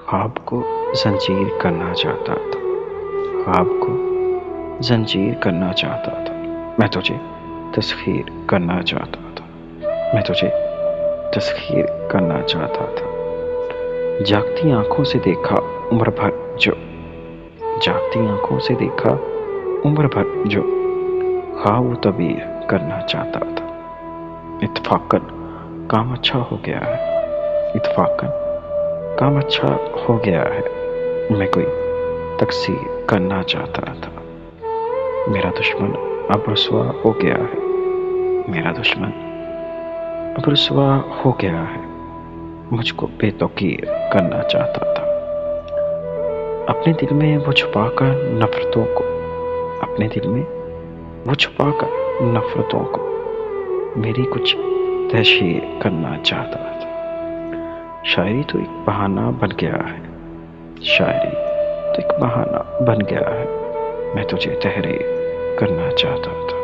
خواب کو زنجیر کرنا چاہتا تھا، خواب کو زنجیر کرنا چاہتا تھا، میں تجھے تسخیر کرنا چاہتا تھا، میں تجھے تسخیر کرنا چاہتا تھا۔ جاگتی آنکھوں سے دیکھا عمر بھر جو، جاگتی آنکھوں سے دیکھا عمر بھر جو، خواب و تعبیر کرنا چاہتا تھا۔ اتفاقاً کام اچھا ہو گیا ہے، اتفاقاً کام اچھا ہو گیا ہے، میں کوئی تقصیر کرنا چاہتا تھا۔ میرا دشمن اب رسوا ہو گیا ہے، میرا دشمن اب رسوا ہو گیا ہے، مجھ کو بے توقیر کرنا چاہتا تھا۔ اپنے دل میں وہ چھپا کر نفرتوں کو، اپنے دل میں وہ چھپا کر نفرتوں کو میری کچھ تحشیر کرنا چاہتا تھا۔ شاعری تو ایک بہانہ بن گیا ہے، شاعری تو ایک بہانہ بن گیا ہے، میں تجھے تحریر کرنا چاہتا تھا۔